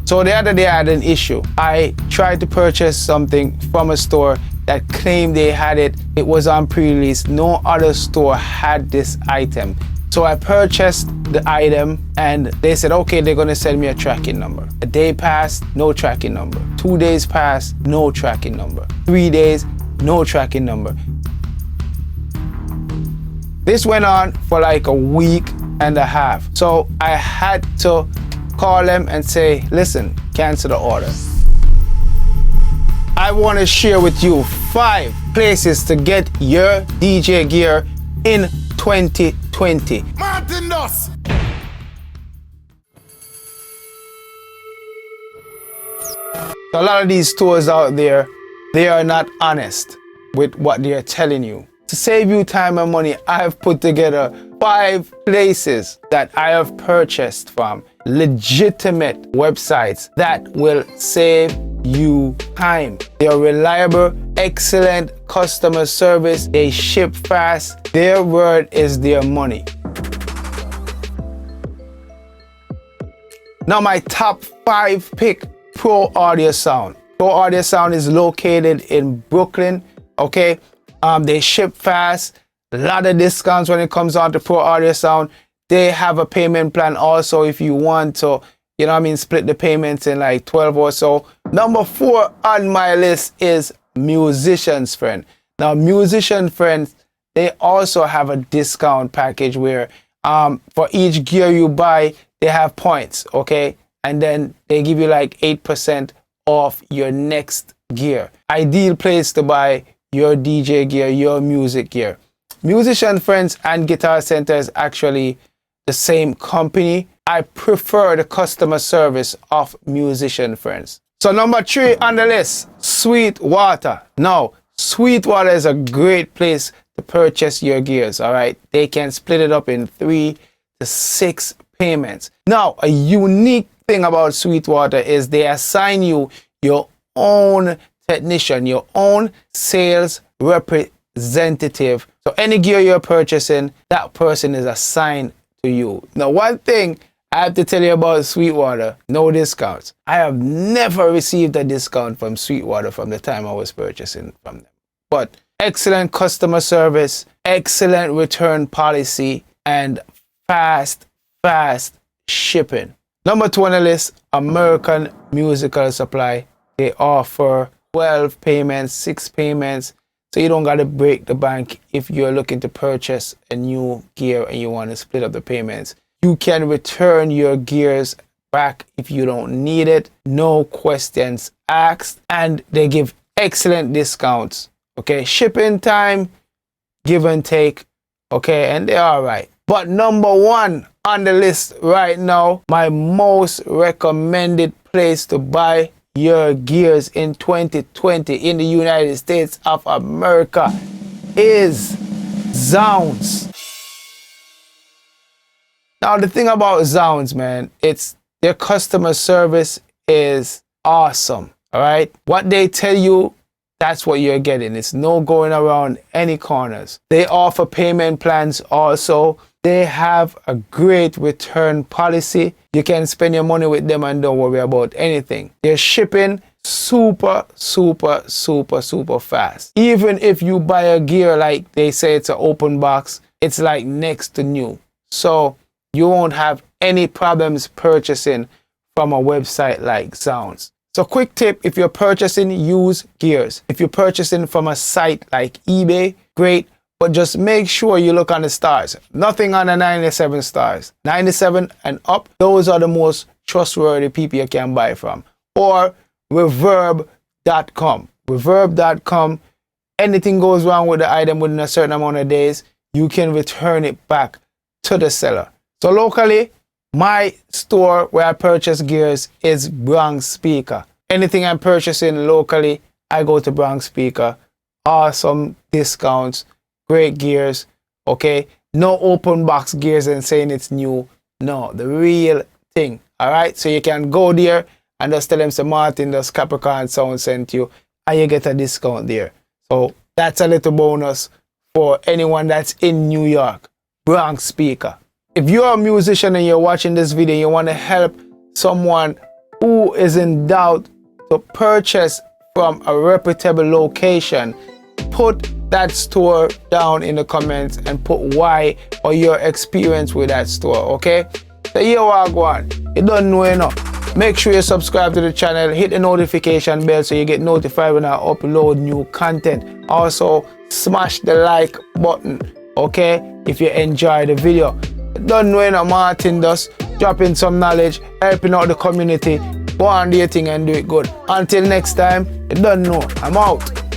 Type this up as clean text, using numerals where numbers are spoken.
So the other day I had an issue. I tried to purchase something from a store that claimed they had it. It was on pre-release. No other store had this item. So I purchased the item and they said, okay, they're gonna send me a tracking number. A day passed, no tracking number. 2 days passed, no tracking number. 3 days, no tracking number. This went on for like a week and a half. So I had to call them and say, listen, cancel the order. I want to share with you 5 places to get your DJ gear in 2020. Martinus! A lot of these stores out there, they are not honest with what they are telling you. To save you time and money, I have put together 5 places that I have purchased from, legitimate websites that will save you time. They are reliable, excellent customer service, they ship fast, their word is their money. Now my top 5 pick, Pro Audio Sound. Pro Audio Sound is located in Brooklyn, okay? They ship fast, a lot of discounts when it comes on to Pro Audio Sound. They have a payment plan also if you want to, you know what I mean, split the payments in like 12 or so. Number 4 on my list is Musician's Friend. Now, Musician Friends, they also have a discount package where for each gear you buy, they have points, okay? And then they give you like 8% off your next gear. Ideal place to buy your DJ gear, your music gear. Musician Friends and Guitar Center is actually the same company. I prefer the customer service of Musician Friends. So number 3 on the list, Sweetwater. Now, Sweetwater is a great place to purchase your gears, all right? They can split it up in 3 to 6 payments. Now, a unique thing about Sweetwater is they assign you your own technician, your own sales representative. So any gear you're purchasing, that person is assigned to you. Now, one thing I have to tell you about Sweetwater, no discounts. I have never received a discount from Sweetwater from the time I was purchasing from them. But excellent customer service, excellent return policy, and fast shipping. Number 2 on the list, American Musical Supply. They offer 12 payments, 6 payments, so you don't got to break the bank if you're looking to purchase a new gear and you want to split up the payments. You can return your gears back if you don't need it, no questions asked, and they give excellent discounts. Okay, shipping time, give and take, okay, and they're all right. But number 1 on the list right now, my most recommended place to buy your gears in 2020 in the United States of America is Zounds. Now the thing about Zounds, man, it's their customer service is awesome. All right, what they tell you, that's what you're getting. It's no going around any corners. They offer payment plans also. They have a great return policy. You can spend your money with them and don't worry about anything. They're shipping super fast. Even if you buy a gear like they say it's an open box, it's like next to new. So you won't have any problems purchasing from a website like Zounds. So quick tip, if you're purchasing used gears, if you're purchasing from a site like eBay, great. But just make sure you look on the stars. Nothing on the 97 stars. 97 and up, those are the most trustworthy people you can buy from. Or reverb.com. Reverb.com, anything goes wrong with the item within a certain amount of days, you can return it back to the seller. So locally, my store where I purchase gears is Bronx Speaker. Anything I'm purchasing locally, I go to Bronx Speaker. Awesome discounts. Great gears, okay? No open box gears and saying it's new. No, the real thing, all right? So you can go there and just tell them, say, Martin, does Capricorn Sound sent you, and you get a discount there. So that's a little bonus for anyone that's in New York. Bronx Speaker. If you're a musician and you're watching this video and you want to help someone who is in doubt to purchase from a reputable location, put that store down in the comments and put why or your experience with that store, okay? So here we go on. You don't know enough. Make sure you subscribe to the channel, hit the notification bell so you get notified when I upload new content. Also, smash the like button, okay, if you enjoy the video. You don't know enough, Martin does, dropping some knowledge, helping out the community. Go on do your thing and do it good. Until next time, you don't know, I'm out.